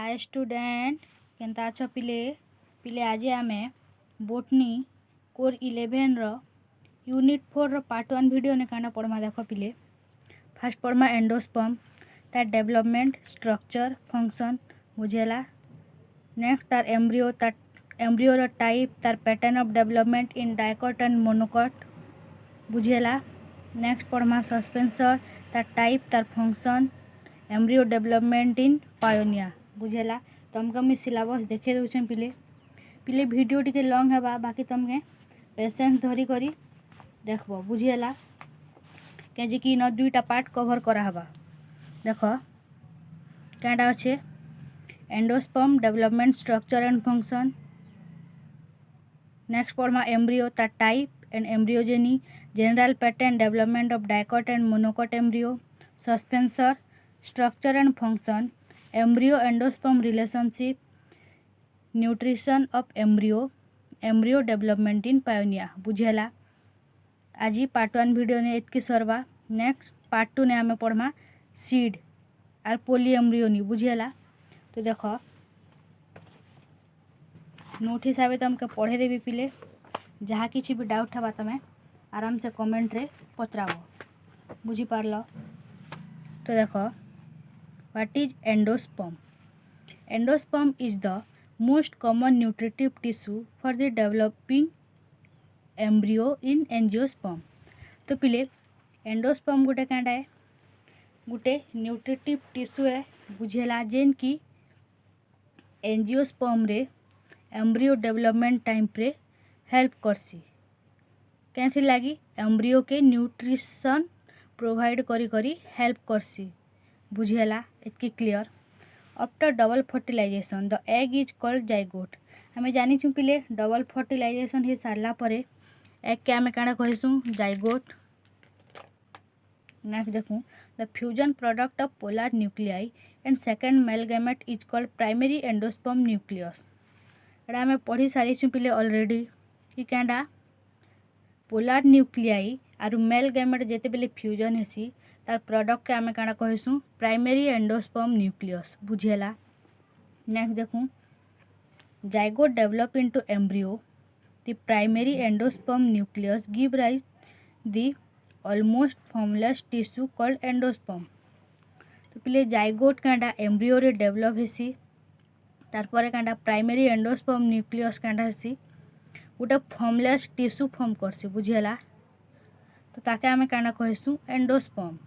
Hi student केनता अछ पिले पिले आज आमे बोटनी कोर 11 रो यूनिट 4 रो पार्ट 1 वीडियो ने काना पढ़मा देखो पिले। फर्स्ट पढ़मा एंडोस्पर्म तार डेवलपमेंट स्ट्रक्चर फंक्शन बुझेला। नेक्स्ट तार एम्ब्रियो रो टाइप तार pattern of development in dicot and monocot बुझेला। नेक्स्ट पढ़मा सस्पेंसर तार टाइप तार function embryo development in Paeonia बुझेला। तुमको मुझे सिलेबस देखे दूचे पिले पिले वीडियो टी लॉन्ग है बाकी तुमके पेशेंस धरी करी देखबो बुझेला कहीं कि न दुईटा पार्ट कवर करा हबा। देख क्या अच्छे endosperm development structure and function. Next पढ़मा एम्ब्रियो तार type and embryogeny general pattern development of dicot and monocot embryo. Suspensor structure and function embryo endosperm relationship nutrition of embryo development in Paeonia बुझेला। आज part 1 video ने एतकी सरवा। Next part 2 ने आमे पढ़मा seed are poli embryony बुझेला। तो देख note हिसाब से तुमके पढ़े देवी पिले जहाँ किसी भी डाउट है तुम आराम से कमेंट रे पचराब बुझी पारल। तो देख what is endosperm. Endosperm is the most common nutritive tissue for the developing embryo in angiosperm. तो पिले एंडोस्पर्म गोटे क्या है गोटे न्यूट्रिटिव टिश्यू है बुझेला जेन की एंजियोस्पर्म रे एम्ब्रियो डेवलपमेंट टाइम पे हेल्प करसी कैसे लगी एम्ब्रियो के न्यूट्रिशन प्रोवाइड करी करी हेल्प करसी बुझेला। इतकी clear. After double fertilization the egg is called zygote. आम जानी पिले डबल फर्टिलाइजेशन हो सारा पर एग के आम क्या कहसूँ जाइगोट। नेक्स्ट देखूँ the fusion product of polar nuclei and second male gamete is called primary endosperm nucleus. एटा आम पढ़ी सारी पिले ऑलरेडी कि क्या पोलर न्यूक्लियाई आरु मेल गैमेट जेते बेले फ्यूजन हेसी तार प्रोडक्ट के आम क्या कहसूँ प्राइमरी एंडोस्पर्म न्यूक्लियस बुझेला। नेक्स्ट देखूँ zygote develop into embryo the primary endosperm nucleus give rise the almost formless tissue called endosperm. तो पिले जाइगोट क्या एम्ब्रियो रे डेवलप हेसी तार पर क्या प्राइमरी एंडोस्पर्म न्यूक्लियस क्या हेसी गोटे फॉर्मलेस टिश्यू फॉर्म करसी बुझेला। तो ताके आम क्या कहसूँ एंडोस्पर्म।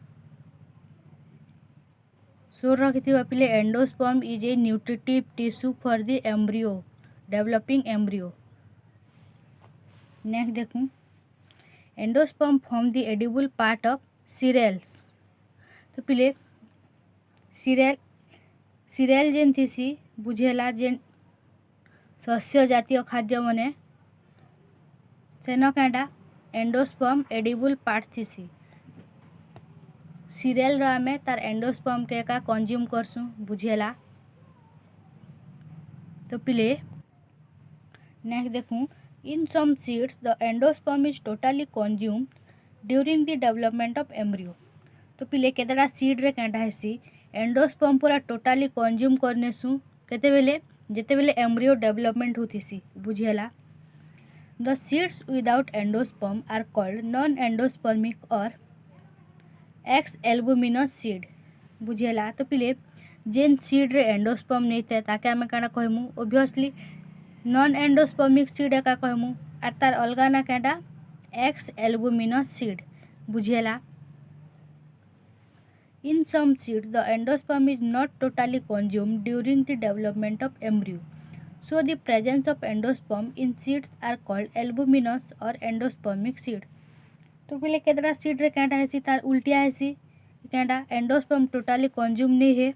सोर रखि पिले endosperm is a nutritive tissue for the embryo developing embryo. Next देखूँ endosperm form the edible part of cereals. तो पिले सीरियल जेन थीसी बुझेला जेन शस्य जातीय खाद्य मने सेन क्या एंडोस्पर्म एडिबल पार्ट थीसी सीरियल रो आमे तार एंडोस्पर्म के का कंज्यूम करसूँ बुझेला। तो पिले नेक्स्ट देखूँ in some seeds the endosperm is totally consumed during the development of embryo. तो पिले केतेटा सीड रे क्या हेसी एंडोस्पर्म पूरा टोटाली कंज्यूम करनेसु केते बेले जेते बेले एम्ब्रियो डेवलपमेंट होतीसी बुझेला। The seeds without endosperm are called non endospermic or exalbuminous seed बुझेला। तो पिले जेन सीड रे एंडोस्पर्म नहीं थे ताके आम क्या कहमु ओबियसली नॉन एंडोस्पर्मिक सीड एका कहमु आर तार अलगा ना क्या एक्स एल्बुमिनस सीड बुझेला। In some seeds, the endosperm is not totally consumed during the development of embryo. So, the presence of endosperm in seeds are called albuminous or endospermic seed. तो पहले केतरा seed रे क्या है तार उल्टिया है क्या endosperm totally consume नहीं है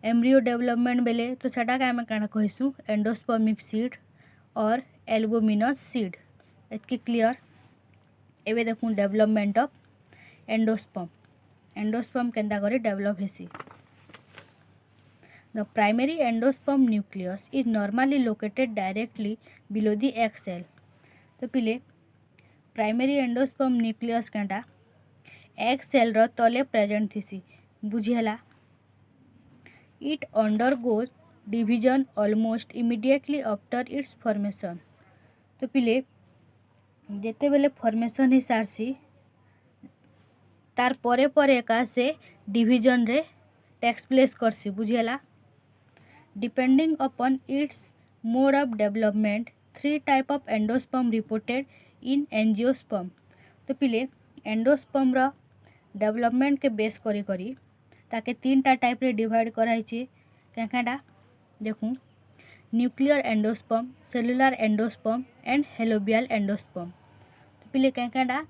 एम्ब्रियो डेवलपमेंट बेले तो सेटा का आम क्या कहसूँ endospermic seed or albuminous seed. इतकी क्लियर। एवं देखूँ डेवलपमेंट ऑफ एंडोस्पर्म एंडोस्पर्म केंता करे डेवलप हेसी। The primary endosperm nucleus is normally located directly below the egg cell. तो पिले प्राइमरी एंडोस्पर्म न्यूक्लियस क्या एग सेल रो तले प्रेजेंट थीसी बुझेला। It undergoes division almost immediately after its formation. तो पिले जेते बेले फॉर्मेशन ही सारसी तार परे परे एका से डिवीजन रे टेक्स प्लेस करसी बुझेला। Depending upon its mode of development 3 type of endosperm reported in angiosperm. तो पिले एंडोस्पर्म रो डेवलपमेंट के बेस करी करी ताके 3टा टाइप रे डिवाइड कराइछि। केकाडा देखूँ nuclear endosperm, cellular endosperm and helobial endosperm. तो पिले केकाडा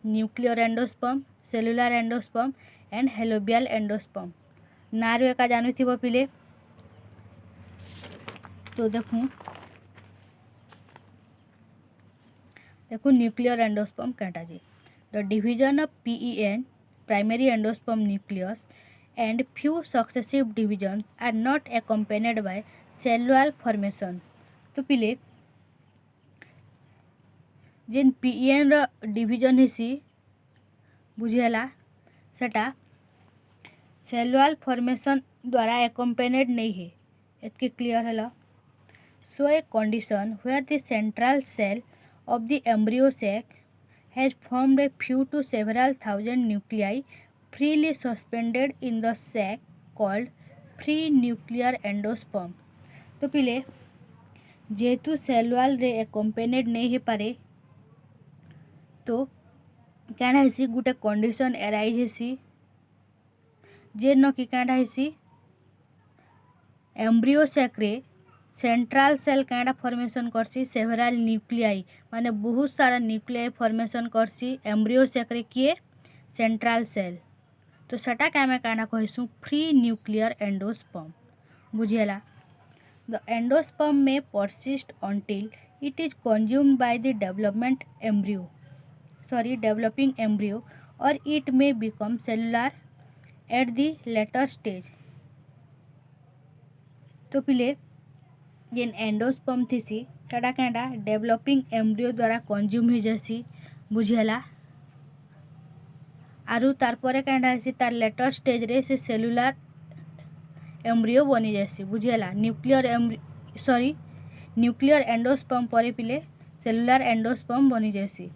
nuclear endosperm, cellular endosperm and helobial endosperm नारू एका जानुथिबो पिले। तो देखूँ न्यूक्लियर एंडोस्पर्म कहता जी the division of PEN primary endosperm nucleus and few successive divisions are not accompanied by cellular formation. तो पिले जेन PEN रो डिवीजन हिसी बुझेला सेटा सेलुलर फॉर्मेशन द्वारा accompanied नहीं है। एतके क्लियर है। So a condition where the central cell of the embryo sac has formed a few to several thousand nuclei freely suspended in the sac called free nuclear endosperm। तो पिले जेहेतु cellular रे accompanied नहीं हो पारे तो क्या हेसी गोटे कंडीशन एराइज हेसी जेन कि क्या हेसी एम्ब्रियो सैक रे सेंट्रल सेल क्या फॉर्मेशन करसी सेवराल न्यूक्लियाई माने बहुत सारा न्यूक्लियाई फॉर्मेशन करसी एम्ब्रियो सैक रे किए सेंट्रल सेल। तो सेटा क्या मैं क्या कहसु फ्री न्यूक्लियर एंडोस्पर्म बुझेला। द एंडोस्पर्म में persist until it is consumed by the developing embryo or it may become cellular at the later stage। तो पिले जेन एंडोस्पर्म थीसी सेटा क्या डेवलपिंग एम्ब्रियो द्वारा कंज्यूम हो जासी बुझेला। आरु तार परे क्या हेसी तार लेटर स्टेज रे से सेलुलर एम्ब्रियो बनी जासी बुझेला। न्यूक्लियर एंडोस्पर्म परे पिले सेलुलर एंडोस्पर्म बनी जासी।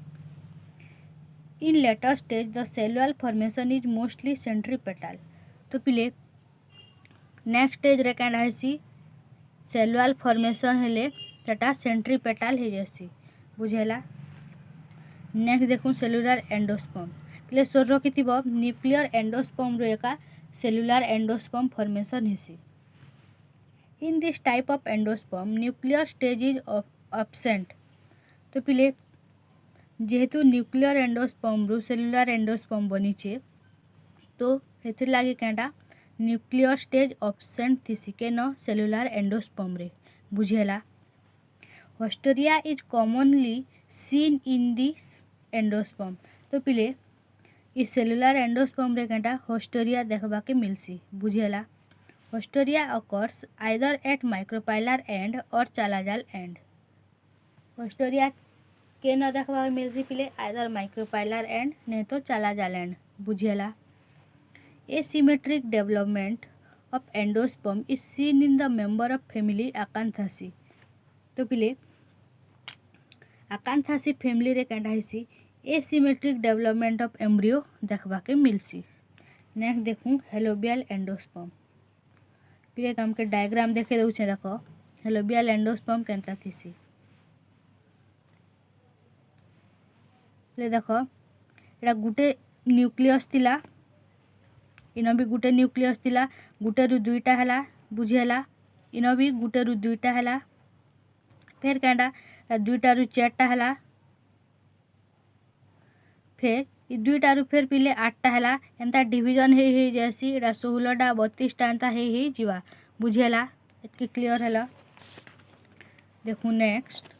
In later stage the cellular formation is mostly centripetal. तो पिले नेक्स्ट स्टेज रे क्या हेसी सेलुलर फॉर्मेशन हेले सेटा सेंट्रीपेटल हो जासी बुझेला। नेक्स्ट देखूँ सेलुलर एंडोस्पर्म पिले सोर रखिथिबो न्यूक्लियर एंडोस्पर्म रो एका सेलुलर एंडोस्पर्म फॉर्मेशन हेसी। In this type of endosperm nuclear stage is absent. तो पिले जेहेतु न्यूक्लियर एंडोस्पर्म रू सेलुलर एंडोस्पर्म बनीचे तो हेथिर लागी क्या न्यूक्लियर स्टेज एब्सेंट थीसी के न सेलुलर एंडोस्पर्म रे बुझेला। होस्टोरिया is commonly seen in this endosperm. तो पिले इस सेलुलर एंडोस्पर्म रे क्या होस्टोरिया देखबा के मिलसी बुझेला। होस्टोरिया occurs either eight micropylar and और चालाजाल एंड। होस्टोरिया के न देखबा के मिलसी पिले आइदर माइक्रोपाइलर एंड नहीं तो चालाजाल एंड बुझेला। Asymmetric development of endosperm is seen in the member of family Acanthaceae। तो पिले Acanthaceae फैमिली रे क्या हेसी एसिमेट्रिक डेवलपमेंट ऑफ एम्ब्रियो देखबा के मिलसी। नेक्स्ट देखूँ हेलोबियल एंडोस्पर्म पिले तुम के डायग्राम देखे दउछे देखो हेलोबियल एंडोस्पर्म केनता थीसी पिले देखो एटा गुटे न्यूक्लियस थिला इन भी गुटे न्यूक्लियस थिला गुटे रु दुईटा हैला बुझेला। इन भी गुटे रु दुईटा हैला फिर क्या दुईटा रु चारटा हैला फिर इ दुईटा रु फिर पिले 8टा हैला एंता डिवीजन हे जैसी एटा 16टा 32टा एंता हे जीवा बुझेला। एतके क्लियर हैला। देखूँ next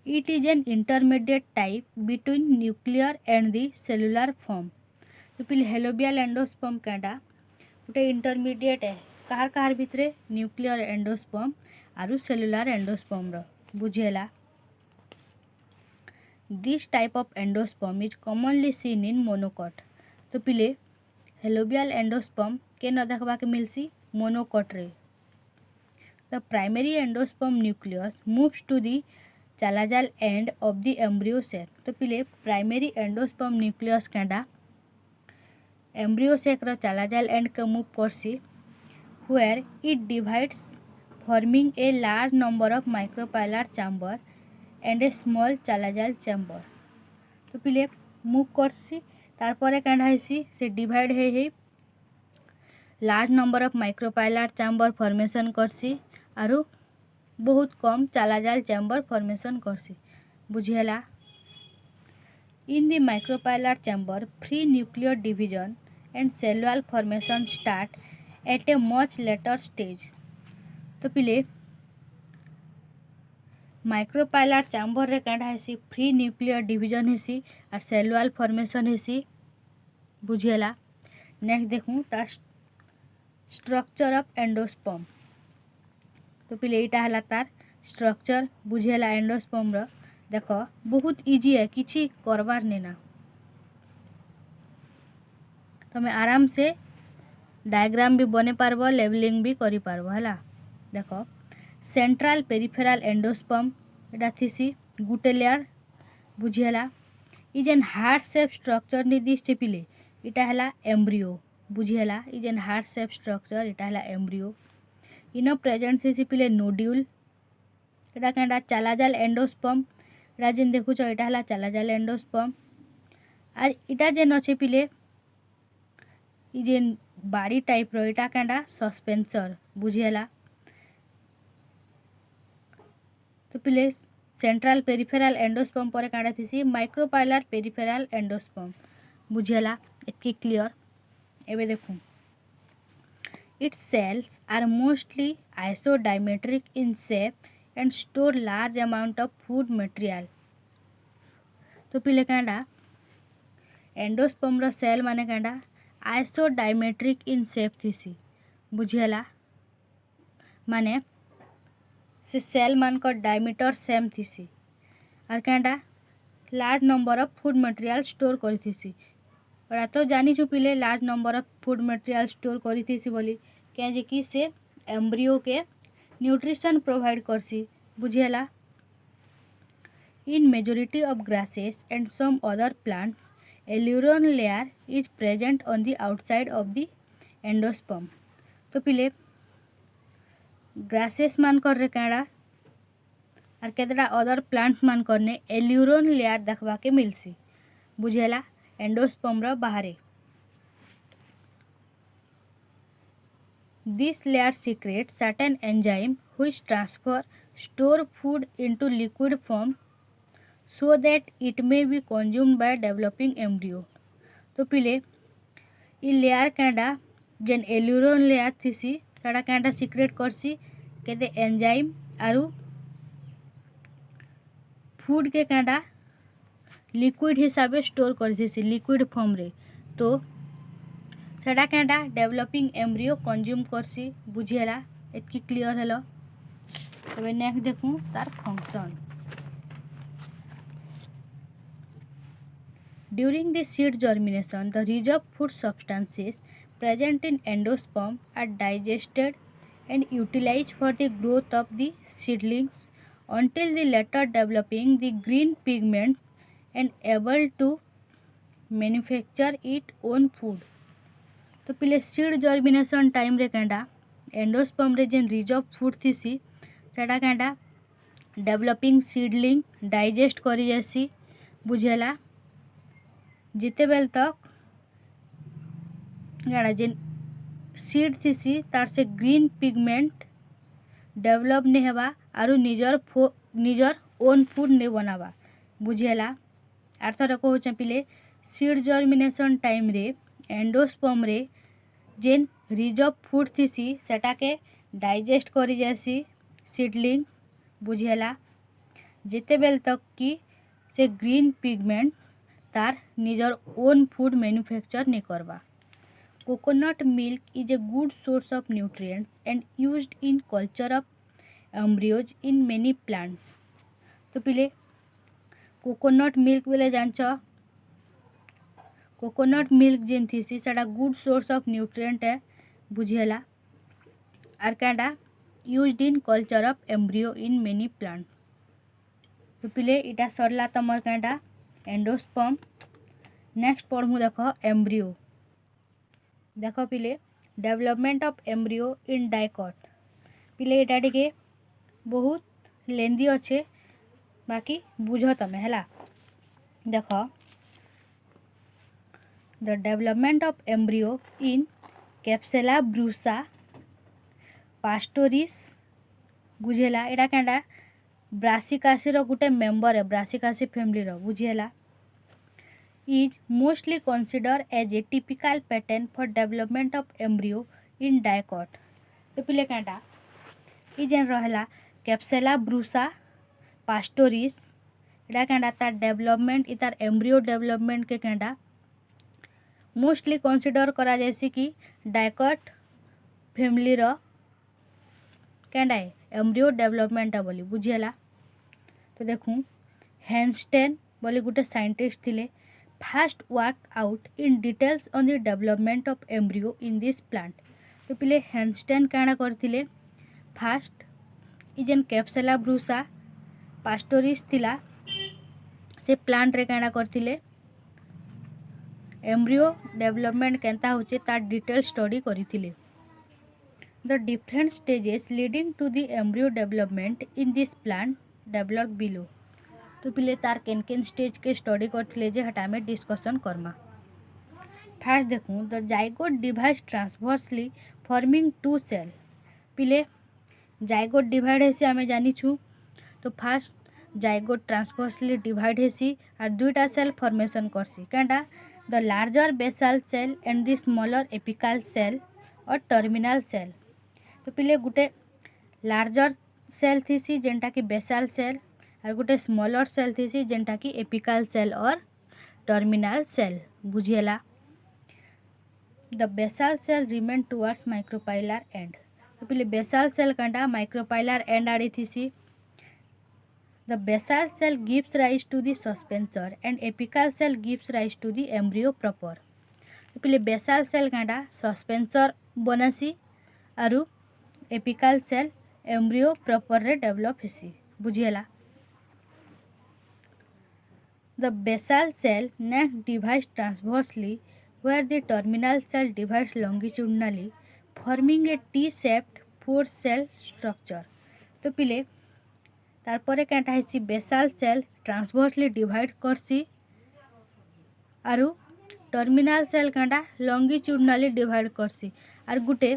it is an intermediate type between nuclear and the cellular form. तो पिले हेलोबियल एंडोस्पर्म क्या गोटे इंटरमीडिएट है कहार कहार भितरे न्यूक्लियर एंडोस्पर्म आरु सेलुलर एंडोस्पर्म रो बुझेला। This type of endosperm is commonly seen in monocot. तो पिले हेलोबियल एंडोस्पर्म के न देखबा के मिलसी मोनोकोट रे। The primary endosperm nucleus moves to the chalazal end of the embryo sac. तो पिले प्राइमरी एंडोस्पर्म न्यूक्लियस केंडा एम्ब्रियो सेक रो चालाजाल एंड के मूव करसी where it divides forming a large number of micropylar chamber and a small chalazal chamber। तो पिले move करसी तार परे केंडा हेसी से डिवाइड हे large number of micropylar chamber formation करसी आरु बहुत कम चालाजाल चैम्बर फॉर्मेशन करसी बुझेला। In the micropylar chamber free nuclear division and cellular formation start at a much later stage. तो पिले माइक्रोपाइलर चैम्बर रे केंडा हेसी फ्री न्यूक्लियर डिवीजन हेसी और सेलुलर फॉर्मेशन हेसी बुझेला। नेक्स्ट देखूँ तार स्ट्रक्चर ऑफ एंडोस्पर्म। तो पिले इटा हला तार स्ट्रक्चर बुझेला एंडोस्पर्म रो। देखो बहुत इजी है किछि करबार नेना तमे आराम से डायग्राम भी बने पारबो लेवलिंग भी करि पारबो हला। देखो सेंट्रल पेरिफेरल एंडोस्पर्म एटा थिसी गुटे लेयर बुझेला। इ जेन हार्ट शेप स्ट्रक्चर नि दिसते पिले इटा हला एम्ब्रियो बुझेला। इ जेन हार्ट शेप स्ट्रक्चर इटा हला एम्ब्रियो। इनो प्रेजेंट से पिले नोड्यूल एटा केंडा चालाजाल एंडोस्पर्म एटा जेन देखुछ इटा हला चालाजाल एंडोस्पर्म। आर इटा जेन अछि पिले इ जेन बाड़ी टाइप रो इटा केंडा सस्पेंसर बुझेला। तो पिले सेंट्रल पेरिफेरल एंडोस्पर्म पर केंडा थिसी माइक्रोपाइलर पेरिफेरल एंडोस्पर्म बुझेला। एतकी क्लियर। एबे देखू its cells are mostly isodiametric in shape and store large amount of food material. तो पिले केंडा एंडोस्पर्म रो सेल माने केंडा आइसोडायमेट्रिक इन शेप थिसी बुझेला। माने से सेल मान को डायमीटर सेम थिसी और Kenda large number of food material store करी थिसी। और तो जानी छु पिले large number of food material store करी थिसी बोली क्या जे कि से एम्ब्रियो के न्यूट्रिशन प्रोवाइड करसी बुझेला। In majority of grasses and some other plants a neuron layer is present on the outside of the endosperm। तो पिले ग्रासेस मान कर रे केंडा और केतरा अदर प्लांट्स मान करने एल्यूरोन लेयर देखबा के मिलसी बुझेला एंडोस्पर्म रो बाहरे। This layer secretes certain enzyme which transfer store food into liquid form so that it may be consumed by developing embryo। तो पिले इ लेयर केंडा जेन एल्यूरोन लेयर थिसी सेटा केंडा सीक्रेट करसी केते एंजाइम आरु फूड के केंडा लिक्विड हिसाबे store करथिसी liquid form रे। तो सेटा केंडा डेवलपिंग एम्ब्रियो कंज्यूम करसी बुझेला। एतकी क्लियर हेलो। तबे नेक्स्ट देखू तार function. During the seed germination, the reserved food substances present in endosperm are digested and utilized for the growth of the seedlings until the later developing the green pigments and able to manufacture its own food। तो पिले seed germination time रे Kenda endosperm रे जेन reserve food थिसी सेटा Kenda developing seedling digest करी जासी बुझेला। जिते bell तक गाड़ा जेन सीड थीसी तार से ग्रीन पिगमेंट डेवलप नहीं हेबा आरु निजर ओन फूड नहीं बनावा बुझेला। आर्थर को पिले सीड जर्मिनेशन टाइम रे एंडोस्पर्म रे जेन रिजर्व फूड थीसी सेटा के डाइजेस्ट करी जासी सीडलिंग बुझेला। जिते बेल तक कि से ग्रीन पिगमेंट तार निजर ओन फूड मैन्युफैक्चर नहीं करवा। Coconut milk is a good source of nutrients and used in culture of embryos in many plants. तो पिले कोकोनट मिल्क बोले जानछ कोकोनट मिल्क जेन थीसी सेटा गुड सोर्स ऑफ न्यूट्रिएंट है बुझेला। आर कैंडा used in culture of embryo in many plant. तो पिले इटा सरला तमर कैंडा एंडोस्पर्म। नेक्स्ट पढ़मु देख एम्ब्रियो। देख पिले development of embryo in dicot. पिले इटा टिके बहुत लेंदी अच्छे बाकी बुझ तमें है। देख the development of embryo in Capsella bursa pastoris बुझेला। एटा कैंडा ब्रासिकासी रो गुटे मेंबर है ब्रासिकासी फैमिली रो बुझेला। Is mostly consider as a typical pattern for development of embryo in dicot. तो पिले कैंडा ई जेन रहला कैप्सुला ब्रूसा पास्टोरिस एटा कैंडा तार डेवलपमेंट तार एम्ब्रियो डेवलपमेंट के कैंडा मोस्टली कंसिडर करा जैसे कि डाइकॉट फैमिली रो कैंडा है एम्ब्रियो डेवलपमेंट बोली बुझेला। तो देखूँ हैंस्टेन बोली गुटे साइंटिस्ट थिले fast work out in details on the development of embryo in this plant. तो पिले हैंस्टेन काଣା करथिले फास्ट ई जेन कैप्सुला ब्रूसा पास्टोरिस थिला से प्लांट रे काଣା करथिले एम्ब्रियो डेवलपमेंट केंता होचे तार डिटेल स्टडी करिथिले। The different stages leading to the embryo development in this plant developed below। तो पिले तार केन केन स्टेज के स्टडी करथिले जे हटा में डिस्कशन करमा। फर्स्ट देखूँ the zygote divides transversely forming two cell. पिले जाइगोट डिवाइड हेसी आमे जानी छु। तो फर्स्ट जाइगोट ट्रांसवर्सली डिवाइड हेसी और दुईटा सेल फॉर्मेशन करसी कैंडा the larger basal cell and the smaller apical cell और टर्मिनल सेल। तो पिले गुटे लार्जर सेल थीसी जेनटा कि बेसल सेल और गुटे स्मॉलर सेल थीसी जेनटा कि एपिकल सेल और टर्मिनल सेल बुझेला। The basal cell remain towards micropylar end. तो पिले बेसल सेल कंडा माइक्रोपाइलर एंड आड़ी थीसी। The basal cell gives rise to the suspensor and apical cell gives rise to the embryo proper. तो पिले basal cell कंडा suspensor बनासी आरु एपिकल सेल एम्ब्रियो प्रॉपर रे डेवलप हेसी बुझेला। The basal cell next divides transversely where the terminal cell divides longitudinally forming a T-shaped four-cell structure। तो पिले तारपरे कैंटा हेसी बेसाल सेल ट्रांसवर्सली डिवाइड करसी आरु टर्मिनल सेल कैंटा लॉन्गिट्यूडनली डिवाइड करसी आर गुटे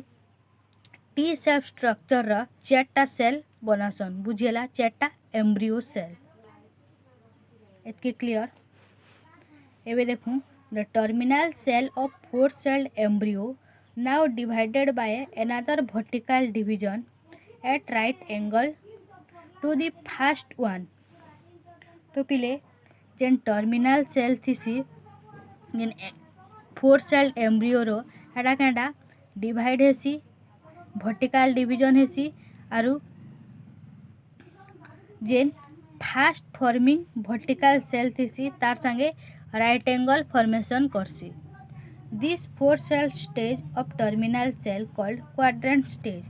टी शेप स्ट्रक्चर रा चारटा सेल बनासन बुझेला चारटा एम्ब्रियो सेल। एतके क्लियर। एबे देखूँ the terminal cell of four celled embryo now divided by another vertical division at right angle to the first one. तो पिले जेन टर्मिनल सेल थीसी जेन फोर सेल्ड एम्ब्रियो रो हेटा कैंडा डिवाइड हेसी वर्टिकल डिवीजन हेसी आरु जेन फास्ट फॉर्मिंग वर्टिकल सेल थीसी तार संगे राइट एंगल फॉर्मेशन करसी। This four cell stage of terminal cell called quadrant stage.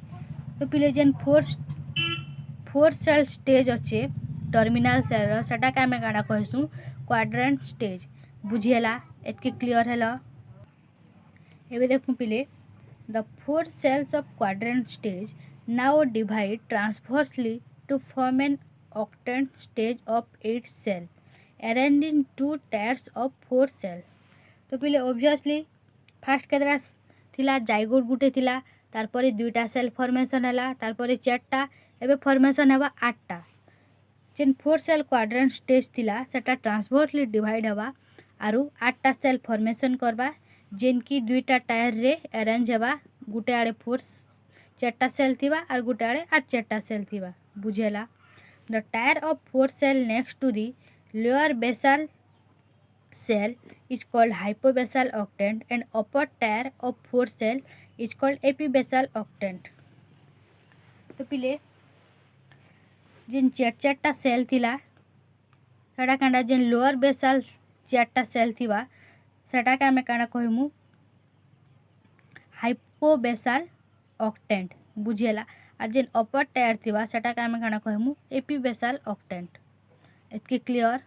तो पिले जेन फोर सेल स्टेज अच्छे टर्मिनल सेल सेटा के आमे काड़ा कहसु क्वाड्रेंट स्टेज बुझेला। एतके क्लियर हैला। एबे देखु पिले the four cells of quadrant stage now divide transversely to form an octant stage of 8 cell arranged in two tiers of 4 cell। तो पिले ऑब्वियसली फास्ट केतरा थिला जाइगोट गुटे थिला तारपरे दुईटा सेल फॉर्मेशन हैला तारपरे चारटा एबे फॉर्मेशन हेबा 8टा। जेन फोर सेल क्वाड्रेंट स्टेज थिला सेटा ट्रांसवर्सली डिवाइड हेबा आरु 8टा सेल फॉर्मेशन करबा जेन की दुईटा टायर रे अरेंज हेबा गुटे आड़े फोर चारटा सेल थिबा और गुटे आड़े 8 चारटा सेल थिबा बुझेला। The tier of four cell next to the lower basal cell is called hypobasal octant and upper tier of four cell is called epibasal octant। तो पिले जिन चारटा सेल थिला सेटा कांडा जिन लोअर बेसाल चारटा सेल थिबा सेटा के आमे काना कहमु हाइपोबेसाल ऑक्टेंट बुझिएला। और जेन अपर टायर थिबा सेटा के आमे काना कहमु एपिबेसाल ऑक्टेंट। एतके क्लियर।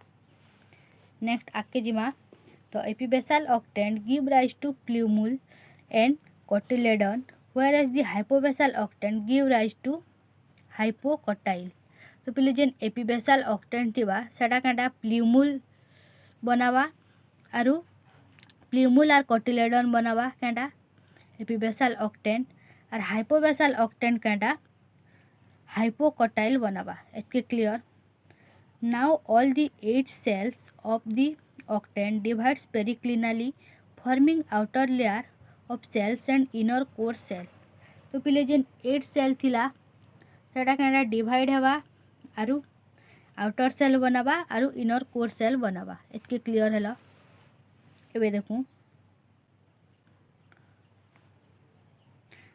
नेक्स्ट आके जिमा तो epibasal octant give rise to plumule and cotyledon whereas the hypobasal octant give rise to hypocotyl। तो पहले जेन एपिबेसाल ऑक्टेंट थिबा सेटा कांटा प्लूमुल बनावा आरु प्लूमुल और कोटिलेडन बनावा कांटा एपिबेसाल ऑक्टेंट और हाइपोबेसाल ऑक्टेंट कांटा हाइपोकोटाइल बनावा। एतके clear. Now all the 8 cells of the octant divides periclinally forming outer layer of cells and inner core cell। तो पहले जेन 8 सेल थिला सेटा कांटा डिवाइड हेबा आरु आउटर सेल बनावा आरु इनर कोर सेल बनावा। एतके क्लियर हैला। एबे देखू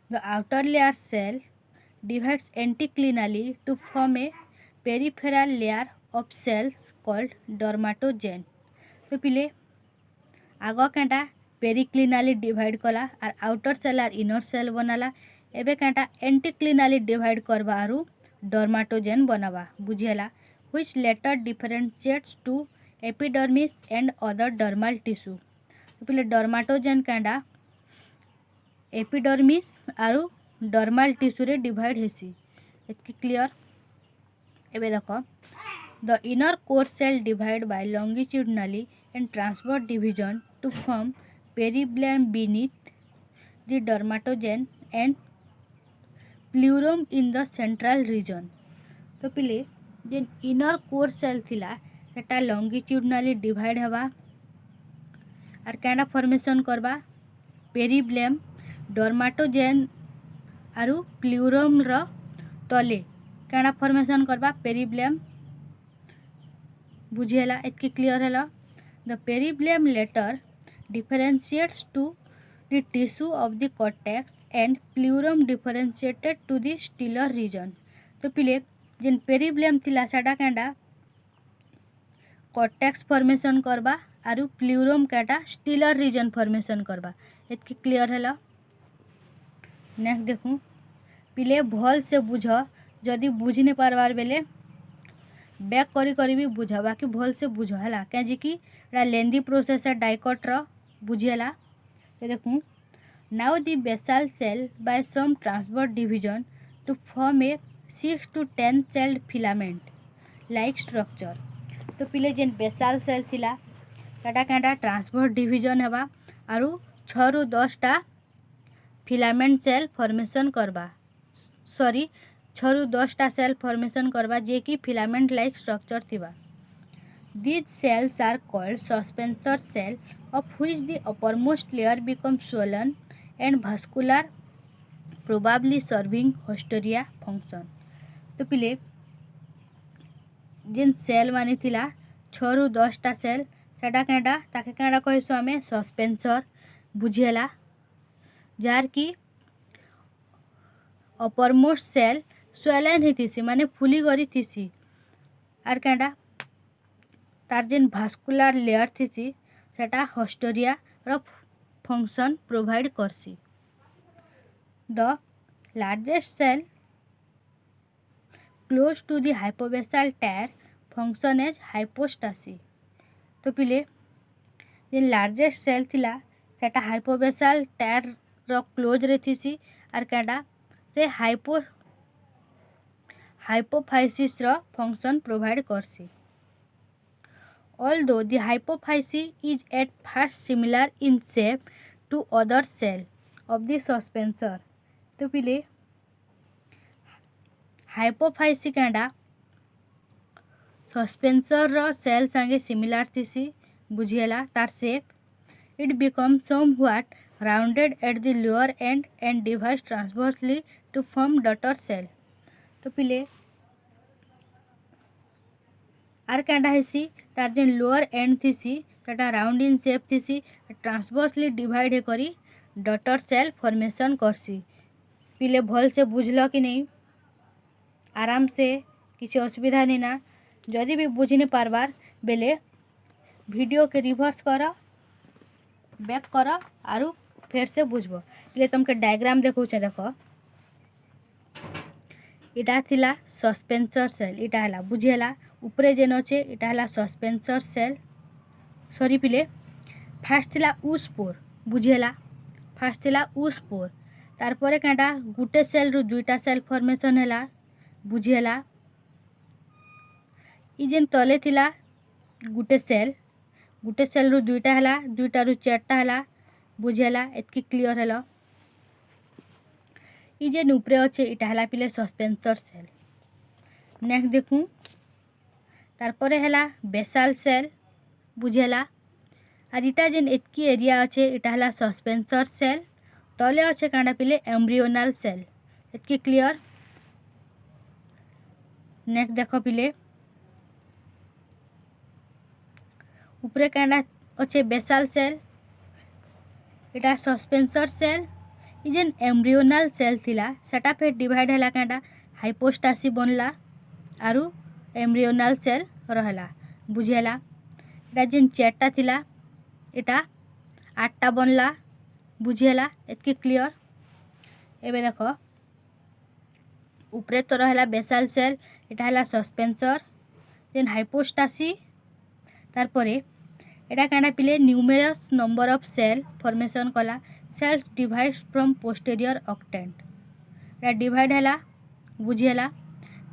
the outer layer cell divides anticlinally to form a peripheral layer of cells called dermatogen। तो पहले आगो कांटा पेरिक्लिनाली डिवाइड कला और आउटर सेल और इनर सेल बनाला। एबे कांटा एंटीक्लिनाली डिवाइड करवा आरु डर्माटोजेन बनावा बुझिएला। which later differentiates to epidermis and other dermal tissue। तो पहले डर्माटोजेन कांटा एपिडर्मिस आरु डर्माल टिश्यू रे डिवाइड हेसी। एतके क्लियर। एबे देखो the inner core cell divide by longitudinally and transverse division to form periblem beneath the dermatogen and plerome in the central region. तो पहले जेन इनर कोर सेल थिला सेटा लॉन्गिट्यूडनली डिवाइड हेबा और कांडा फॉर्मेशन करबा पेरिब्लम डर्माटोजेन आरु प्लूरम रो तले कांडा फॉर्मेशन करबा पेरिब्लम बुझिएला। एतके क्लियर हैला। The periblem later differentiates to the tissue of the cortex and plerome differentiated to the stelar region. तो पहले जेन पेरिब्लम थिला सेटा कांडा कॉर्टेक्स फॉर्मेशन करबा आरु प्लूरम कांटा स्टीलर रीजन फॉर्मेशन करबा। एतके क्लियर हैला। नेक्स्ट देखूँ पिले भल से बुझ जदि बुझी नहीं पारबार बेले बैक करी भी बुझ बाकी भल से बुझ है कहीं लेंदी प्रोसेस है डाइकोट्र बुझेला। तो देखूँ now the basal cell by some transverse division to form a 6 to 10 celled filament like structure. तो पिले जेन बेसाल सेल थिला काटा काटा ट्रांसवर्स डिवीजन हेबा आरु 6 ରୁ 10टा फिलामेंट सेल फॉर्मेशन करबा 6 ରୁ 10टा सेल फॉर्मेशन करबा जे कि फिलामेंट लाइक स्ट्रक्चर थिबा। These cells are called suspensor cell of which the uppermost layer becomes swollen and vascular probably serving hysteria function। तो पिले जेन सेल मानी थिला 6 ରୁ 10टा सेल सेटा कांडा ताके कांडा कहसु आमे सस्पेंसर बुझिएला। जार की अपरमोस्ट सेल स्वेलन ही थीसी माने फुली गरी थीसी आर कांडा तार जेन भास्कुलार लेयर थीसी सेटा हस्टोरिया रो फंक्शन प्रोवाइड करसी। The largest cell close to the hypobasal tier function as hypostasis. तो पिले जेन लार्जेस्ट सेल थिला सेटा हाइपोबेसाल टायर रो क्लोज रे थीसी आर कांडा से हाइपोफाइसिस रो फंक्शन प्रोवाइड करसी। Although the hypophysis is at first similar in shape to other cell of the suspensor। तो पिले हाइपोफाइसी कांडा सस्पेंसर रो सेल संगे सिमिलर थीसी बुझिएला तार shape it become somewhat rounded at the lower end and divides transversely to form daughter cell। तो पिले are कांडा हेसी तार जेन लोअर एंड थीसी सेटा राउंड इन शेप थीसी ट्रांसवर्सली डिवाइड हे करी डॉटर सेल फॉर्मेशन करसी। पिले भल से बुझल कि नहीं आराम से किसी असुविधा नहीं ना जदि भी बुझी नहीं पारबार बेले वीडियो के रिवर्स कर बैक कर आरु फिर से बुझब ये तुमके डायग्राम देखौछे देख इटा थिला सस्पेंसर सेल इटा हला बुझेला ऊपरे जेन अच्छे इटा हला सस्पेंसर सेल सॉरी पिले फास्ट थिला उ स्पोर बुझेला फास्ट थिला उ स्पोर तार परे कांटा गुटे सेल रु दुईटा सेल फॉर्मेशन हैला बुझेला ई जेन तले थिला गुटे सेल रु दुईटा हैला दुईटा रु चारटा हैला बुझेला एतकी क्लियर हैला ई जेन ऊपरे अच्छे इटा हला पिले सस्पेंसर सेल नेक्स्ट देखूँ तार परे हैला बेसाल सेल बुझेला और इटा जेन एतकी एरिया अच्छे इटा हला सस्पेंसर सेल तले अच्छे कांडा पिले एम्ब्रियोनाल सेल एतकी क्लियर नेक्स्ट देखो पिले ऊपरे कांडा अच्छे बेसाल सेल इटा सस्पेंसर सेल ई जेन एम्ब्रियोनाल सेल थिला सेटा फिर डिवाइड हैला कांडा हाइपोस्टासी बनला आरु एम्ब्रियोनाल सेल रहला बुझेला इटा जेन चारटा थिला इटा 8टा बनला बुझेला एतकी क्लियर एबे देखो ऊपरे तो रहला बेसाल सेल इटा हला सस्पेंसर जेन हाइपोस्टासी तार परे एटा कांडा पिले numerous number of cell formation कला cells divide from posterior octant एटा डिवाइड हैला बुझेला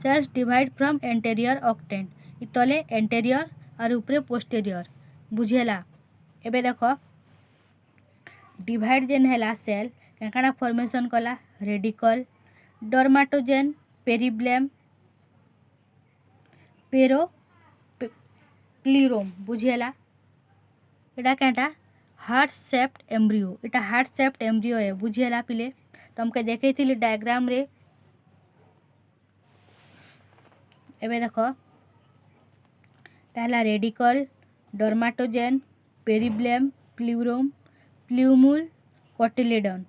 cells divide from anterior octant इ तले एंटेरियर और ऊपरे पोस्टेरियर बुझेला एबे देखो डिवाइड जेन हैला सेल कांडा फॉर्मेशन कला रेडिकल डर्माटोजेन पेरिब्लेम पेरो प्लीरोम बुझेला एटा कांटा हार्ट शेप्ड एम्ब्रियो इटा हार्ट शेप्ड एम्ब्रियो है बुझेला पिले तुमके देखैथिली डायग्राम रे एबे देखो ताला रेडिकल डर्माटोजेन पेरिब्लेम प्लीरोम प्ल्यूमुल कोटिलेडन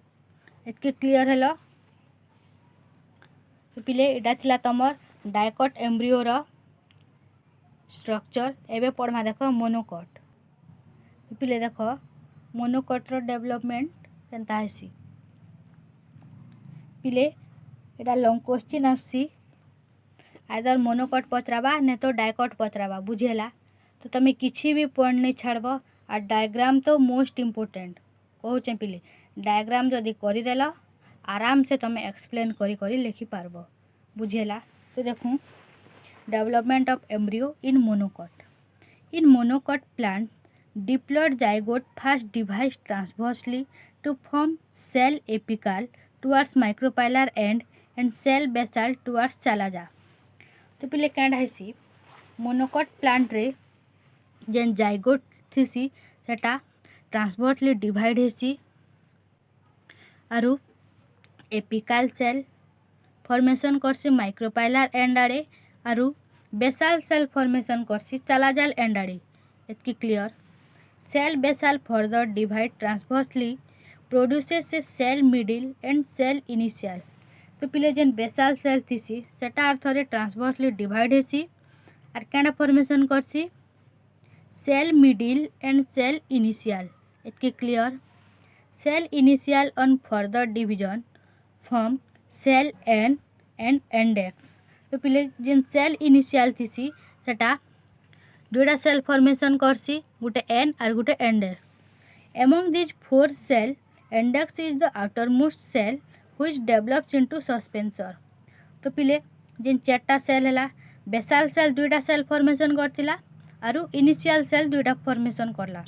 एतके क्लियर हेलो पिले इटा थिला तमर डायकट एम्ब्रियो रो स्ट्रक्चर एबे पढ़मा देखो मोनोकट पिले देखो मोनोकट रो डेवलपमेंट केनता हेसी पिले इटा लॉन्ग क्वेश्चन आसी आइदर मोनोकट पचराबा ने तो डायकट पचराबा बुझेला तो तमे किछि भी पॉइंट नहीं छाड़बो और डायग्राम तो मोस्ट इम्पोर्टेंट कहूचे पिले डायग्राम जदि करदेल आराम से तमे एक्सप्लेन करी करी लिखि पारबो बुझेला तो देखूँ development of embryo in monocot plant diploid zygote first divide transversely to form cell apical towards micropylar end cell basal towards chalaza तो पिले कांडा हेसी मोनोकट प्लांट रे जेन जाइगोट थीसी सेटा ट्रांसवर्सली डिवाइड हेसी आरु एपिकल सेल फॉर्मेशन करसी माइक्रोपाइलर एंड आड़े आरु बेसाल सेल फॉर्मेशन करसी चालाजाल एंड आड़े एतकी clear cell basal further divide transversely produces a cell middle and cell initial तो पिले जेन बेसाल सेल थीसी सेटा अर्थरे ट्रांसवर्सली डिवाइड हेसी आर कांडा फॉर्मेशन करसी cell middle and cell initial एतकी clear cell initial on further division from cell N and index तो पिले जेन सेल इनिशियल थीसी सेटा दुईटा सेल फॉर्मेशन करसी गुटे एन और गुटे index among these 4 cell index is the outermost cell which develops into suspensor तो पिले जेन 4टा सेल हैला बेसाल सेल दुईटा सेल फॉर्मेशन करथिला आरु इनिशियल सेल दुईटा फॉर्मेशन करला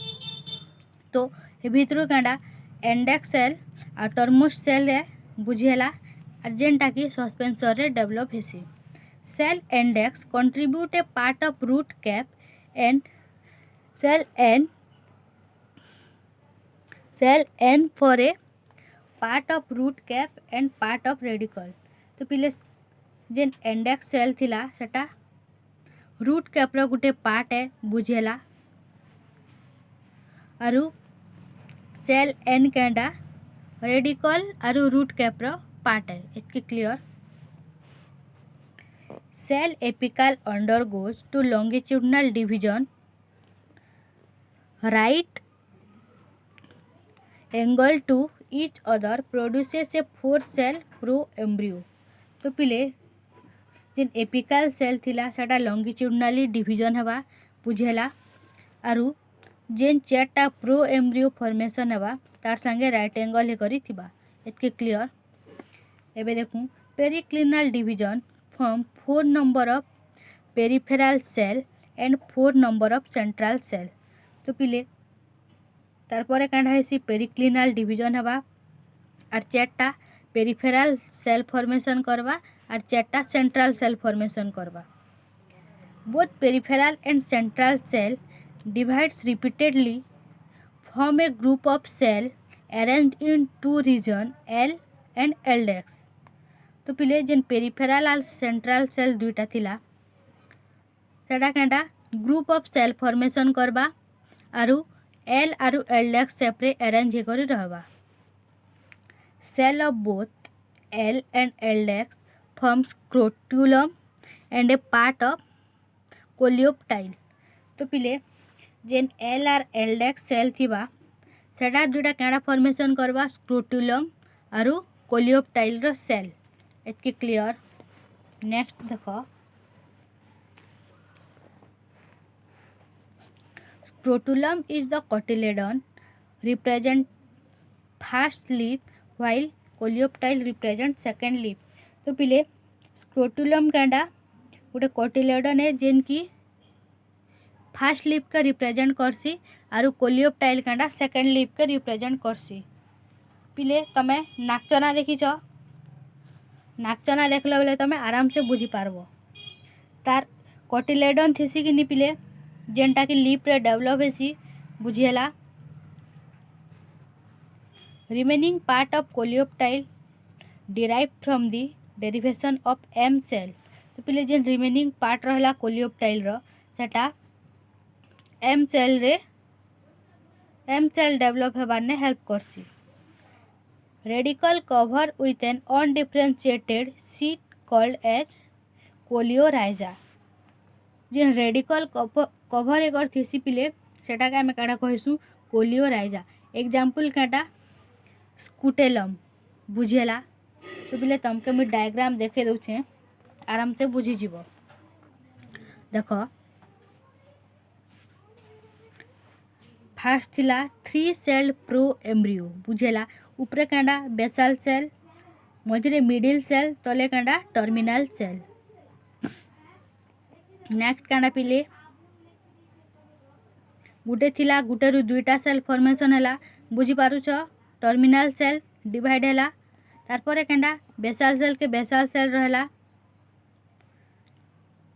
तो ए भितरु कांडा इंडेक्स सेल आउटरमोस्ट सेल रे बुझेला और जेनटा कि सस्पेंसर रे डेवलप हेसी cell index contribute a part of root cap and cell N for a part of root cap and part of radicle तो पिले जेन इंडेक्स सेल थिला सेटा रूट कैप रो गुटे पार्ट है बुझेला आरु सेल एन कैंडा रेडिकल आरु रूट कैप रो पार्ट है एतकी clear cell apical undergoes two longitudinal division right angle to each other produces a 4 cell pro embryo। तो पिले जेन एपिकल सेल थिला सेटा लॉन्गिट्यूडनली डिवीजन हेबा बुझेला आरु जेन 4टा प्रो एम्ब्रियो फॉर्मेशन हेबा तार संगे राइट एंगल हे करी थिबा एतके क्लियर। एबे देखू periclinal division from 4 number of peripheral cell and 4 number of central cell. तो पिले तार परे कांडा हेसी पेरिक्लिनल डिवीजन हेबा आर 4टा पेरिफेरल सेल फॉर्मेशन करबा आर 4टा सेंट्रल सेल फॉर्मेशन करबा। Both peripheral and central cell divides repeatedly form a group of cell arranged in two region L and LX। तो पिले जेन पेरिफेरल आर सेंट्रल सेल दुईटा थिला सेटा केंटा ग्रुप ऑफ सेल फॉर्मेशन करबा आरु L आरु LX सेपरे अरेंज हे करी रहबा। Cell of both L and LX forms scrotulum and a part of coleoptile। तो पिले जेन एल आर एल्डेक्स सेल थिबा सेटा दुटा केड़ा फॉर्मेशन करबा स्क्रोटुलम आरु कोलियोप्टाइल रो सेल एतके क्लियर। नेक्स्ट देखो scutellum is the cotyledon represent first leaf while coleoptile represent second leaf. तो पिले स्क्रोटुलम केड़ा गोटे कोटिलेडन है जेन की फर्स्ट लीफ का रिप्रेजेंट करसी आरु कोलियोप्टाइल कांडा सेकंड लीफ के रिप्रेजेंट करसी। पिले तमे नाकचना देखिछ नाकचना देखला बेले तमे आराम से बुझी पारबो तार कोटिलेडन थिसी कि नि पिले जेनटा कि लीफ रे डेवलप हेसी बुझिएला। Remaining part of coleoptile derive from the derivation of M cell. तो पिले जेन रिमेनिंग पार्ट रहला कोलियोप्टाइल रो सेटा एम सेल डेवलप हेबार ने हेल्प करसी। Radicle cover with an undifferentiated sheath called as coleorhiza. जेन रेडिकल कवर एकर थिसी पिले सेटा के आमे काडा कहसु कोलियोराइजा। एग्जांपल काटा स्कुटेलम बुझेला। तो पिले तमके मु डायग्राम देखे दउछे आराम से बुझी जीवो। देखो फास्ट थिला 3 सेल प्रो एम्ब्रियो बुझेला। ऊपरे कांडा बेसल सेल मझरे मिडिल सेल तले कांडा टर्मिनल सेल। नेक्स्ट कांडा पिले गुटे थिला गुटे रु दुईटा सेल फॉर्मेशन हैला बुझी पारुछ। टर्मिनल सेल डिवाइड हैला तार परे कांडा बेसल सेल के बेसल सेल रहला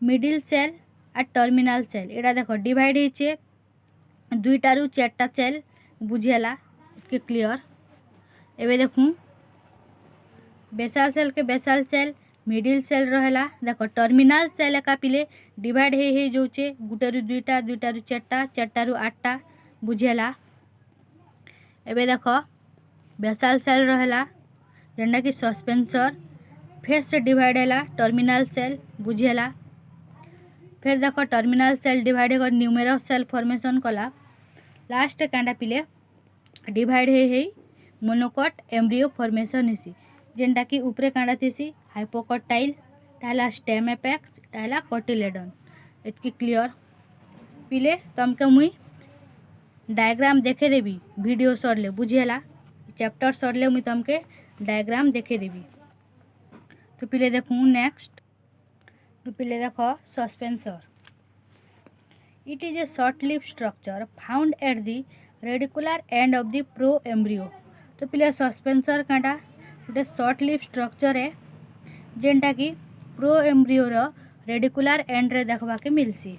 मिडिल सेल आ टर्मिनल सेल एटा देखो डिवाइड हेचे दुईटा रु 4टा सेल बुझेला के क्लियर। एबे देखू बेसल सेल के बेसल सेल मिडिल सेल रहला देखो टर्मिनल सेल का पिले डिवाइड हे जोचे गुटे रु दुईटा दुईटा रु 4टा 4टा रु 8टा बुझेला। एबे देखो बेसल सेल रहला जेंडा कि सस्पेंसर फिर से डिवाइड हैला टर्मिनल सेल बुझेला। फिर देखो टर्मिनल सेल डिवाइड कर न्यूमेरस सेल फॉर्मेशन कला लास्ट कांडा पिले डिवाइड हे मोनोकॉट एम्ब्रियो फॉर्मेशन हेसी जेंटा कि ऊपरे कांडा थीसी हाइपोकॉटाइल ताला स्टेम एपेक्स ताला कोटिलेडन एतकी क्लियर। पिले तमके मुई डायग्राम देखे देबी वीडियो सरले बुझेला चैप्टर सरले मुई तमके डायग्राम देखे देबी। तो पिले देखू नेक्स्ट तो पिले देखो suspensor. It is a short-lived structure found at the radicular end of the pro-embryo। तो पिले सस्पेंसर कांडा गोटे शॉर्ट-लिव्ड स्ट्रक्चर है जेनटा कि प्रो एम्ब्रियो रो रेडिकुलर एंड रे देखबा के मिलसी।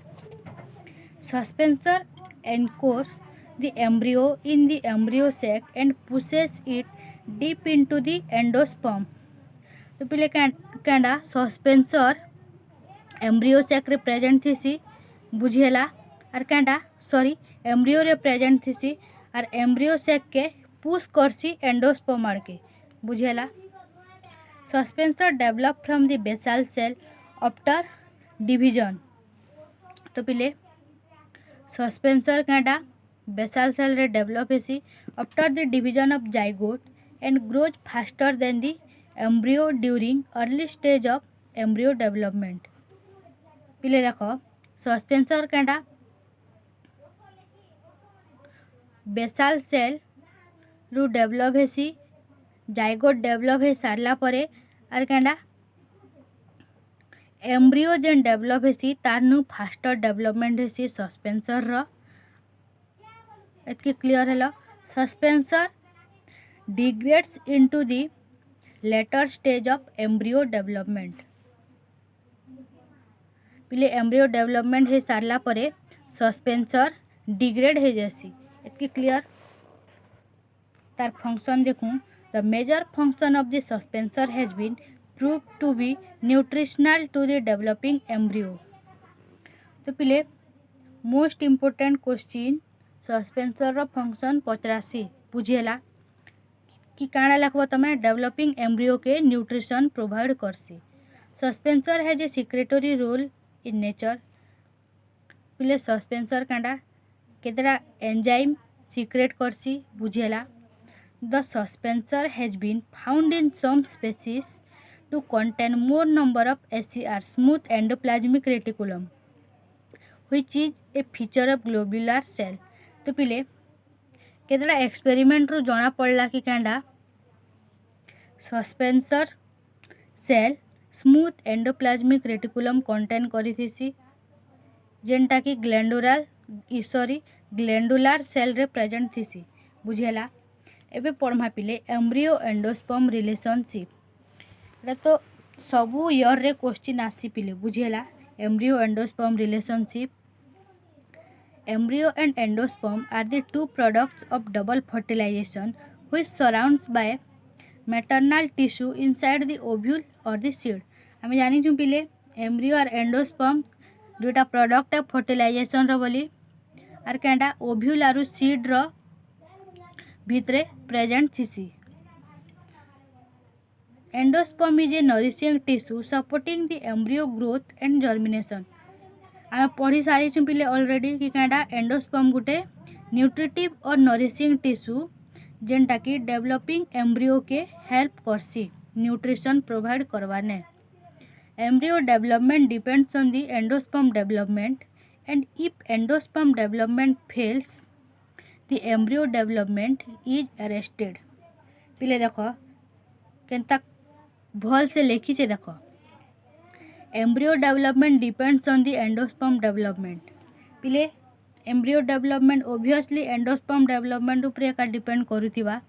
Suspensor anchors the embryo in the embryo sac and pushes it deep into the endosperm। तो पिले कांडा सस्पेंसर एम्ब्रियो सैक रे प्रेजेंट थीसी बुझेला आर कांडा सॉरी एम्ब्रियो रे प्रेजेंट थीसी आर एम्ब्रियो सैक के पुश करसी एंडोस्पर्म आड़ के बुझेला। Suspensor develop from the basal cell after division. तो पिले सस्पेंसर कांडा बेसाल सेल रे डेवलप हेसी after the division of zygote and grows faster than the embryo during early stage of embryo development. पिले देख सस्पेंसर केंडा बेसाल सेल रु develop हेसी जाइगोट डेवलप हे सारला परे आर केंडा एम्ब्रियो जेन डेवलप हेसी तार नु फास्टर डेवलपमेंट हेसी सस्पेंसर रो। एतके क्लियर हेलो। Suspensor degrades into the later stage of embryo development. पिले एम्ब्रियो डेवलपमेंट हे सारला परे सस्पेंसर डिग्रेड हे जैसी। एतके क्लियर। तार फंक्शन देखूं the major function of the suspensor has been proved to be nutritional to the developing embryo। तो पिले मोस्ट इम्पोर्टेंट क्वेश्चन सस्पेंसर रो फंक्शन पचरासी बुझेला कि काଣା लिखब तमें डेवलपिंग एम्ब्रियो के न्यूट्रिशन प्रोवाइड करसी। Suspensor has a secretory role in nature. पिले सस्पेंसर कांडा केतरा एंजाइम सिक्रेट करसी बुझेला। The suspensor has been found in some species to contain more number of SER smooth endoplasmic reticulum which is a feature of globular cell। तो पिले केतरा experiment रू जना पड़ला कि कांडा suspensor cell smooth endoplasmic reticulum contain करिथिसी जेनटा कि ग्लैंडुलर सेल रे प्रेजेंट थिसी बुझेला। एबे पढ़मा पिले एम्ब्रियो एंडोस्पर्म रिलेशनशिप। तो सबू ईयर रे क्वेश्चन आसी पिले बुझेला। Embryo endosperm relationship. Embryo and endosperm are the two products of double fertilization which surrounds by maternal tissue inside the ovule और द सीड। आम जानी छू पिले एम्ब्रियो और एंडोस्पर्म दुटा प्रोडक्ट ऑफ फर्टिलाइजेशन रो बोली आर केंडा ओव्यूल और सीड रो भितरे प्रेजेंट थिसी। Endosperm is a nourishing tissue supporting the embryo growth and germination. आम पढ़ी सारी छू पिले ऑलरेडी कि कांडा एंडोस्पर्म गुटे न्यूट्रिटिव और नरिशिंग टिश्यू जेनटा कि डेवलपिंग एम्ब्रियो के हेल्प करसी न्यूट्रिशन प्रोवाइड करवाने। Embryo development depends on the endosperm development and if endosperm development fails the embryo development is arrested. पिले देख केनता भल से लिखी से देख embryo development depends on the endosperm development. पिले embryo development obviously endosperm development ऊपर एका डिपेंड करुथिबा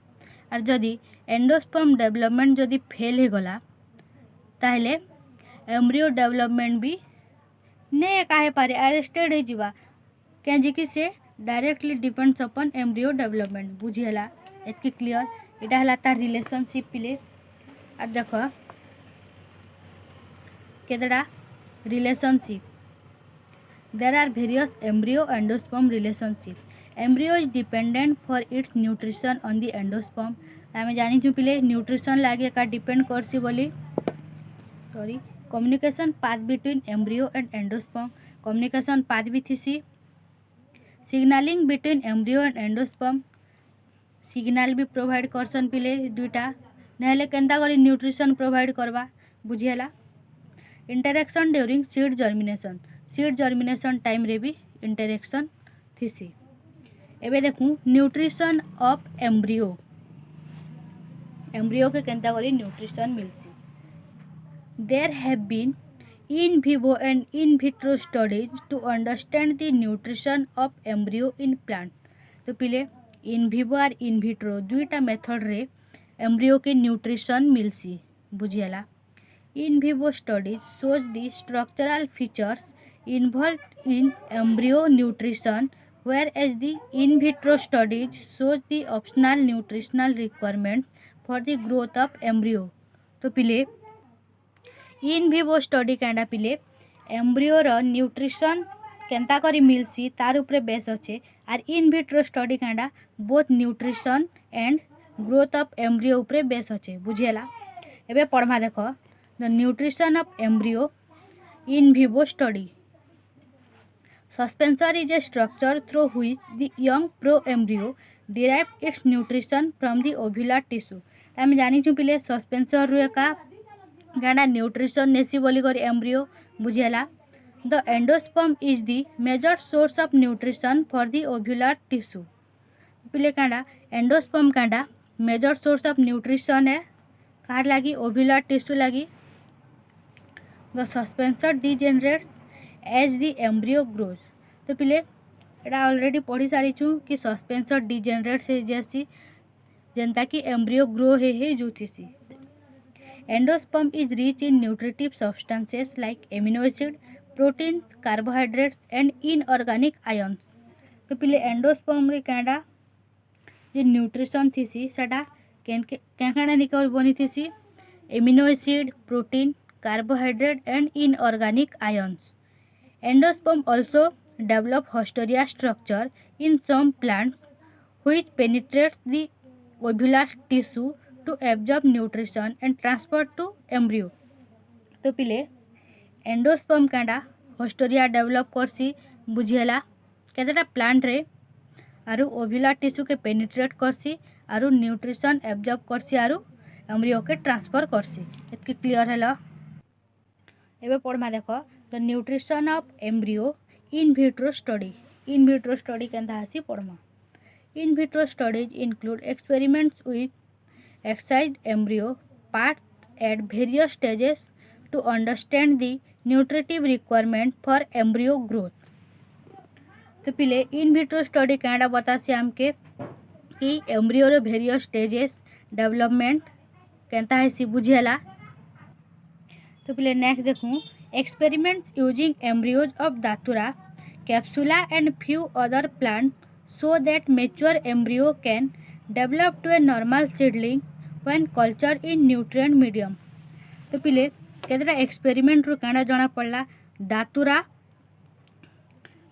आर जदि एंडोस्पर्म डेवलपमेंट जदि फेल हो गला ताहले एम्ब्रियो डेवलपमेंट भी ने काहे पारे अरेस्टेड हो जिबा केंजी कि से directly depends upon embryo development बुझेला। एतके क्लियर। एटा हला तार रिलेशनशिप पिले और देख केतड़ा relationship there are various embryo endosperm relationship. Embryo is dependent for its nutrition on the endosperm. आम जानी छू पिले न्यूट्रिशन लागे का डिपेंड करसी बोली sorry communication path between embryo and endosperm. Communication path भी थीसी। Signalling between embryo and endosperm signal भी प्रोवाइड करसन पिले दुईटा नहले केंता करी न्यूट्रिशन प्रोवाइड करवा बुझेला। Interaction during seed germination time रे भी इंटरेक्शन थीसी। एबे देखूँ न्यूट्रिशन ऑफ एम्ब्रियो के केंता करी न्यूट्रिशन मिलसी। There have been in vivo and in vitro studies to understand the nutrition of embryo in plant. तो पिले इन विवो और इन विट्रो दुईटा मेथड रे एम्ब्रियो के न्यूट्रिशन मिलसी बुझेला। In vivo studies shows the structural features involve in embryo nutrition whereas the in vitro studies shows the optional nutritional requirements for the growth of embryo। तो पिले इन vivo study Kanda पिले embryo रो nutrition Kenta करी मिलसी तार उपरे base अच्छे आर in vitro study कांडा both nutrition and growth of embryo उपरे बेस अच्छे बुझेला। एबे पढ़मा देख the nutrition of embryo in vivo study suspensor is a structure through which the young pro embryo derive its nutrition from the ovular tissue. आम जानी पिले suspensor रू एका गाना न्यूट्रिशन नेसी बोलिकर एम्ब्रियो बुझेला। The endosperm is the major source of nutrition for the ovular tissue. पिले कांडा एंडोस्पर्म कांडा मेजर सोर्स ऑफ न्यूट्रिशन है कार लगी ओव्युलर टिश्यू लगी। The suspensor degenerates as the embryo grows. तो पिले एटा ऑलरेडी पढ़ी सारीचु कि सस्पेंसर डिजेनरेट्स है जैसी जनता की एम्ब्रियो ग्रो है जुथीसी। Endosperm is rich in nutritive substances like amino acid, proteins, carbohydrates and inorganic ions. तो पिले एंडोस्पर्म रे कांडा जे न्यूट्रिशन थीसी सेटा क्या निकल बनी thesis amino acid, protein, carbohydrate and inorganic ions. Endosperm also develop Hostoria structure in some plants which penetrates the ovular tissue to absorb nutrition and transfer to embryo। तो पिले endosperm Kanda होस्टोरिया develop करसी बुझेला केतेटा plant रे आरु ओव्युलर tissue के penetrate करसी आरु nutrition absorb करसी आरु एम्ब्रियो के ट्रांसफर करसी। एतके क्लियर हैला। एबे पढ़मा देखो the nutrition of embryo in vitro study. In vitro study केंता हसी पढ़मा। In vitro studies include experiments with excised embryo parts at various stages to understand the nutritive requirement for embryo growth. तो पिले in vitro study क्या बतासी आमके कि embryo रो वेरियस स्टेजेस डेवलपमेंट केंता हसी बुझेला। तो पिले नेक्स्ट देखूँ experiments using embryos of Datura, Capsula and few other plants show that mature embryo can develop to a normal seedling when cultured in nutrient medium। तो पिले केतरा एक्सपेरिमेंट रू काना जना पड़ला दातुरा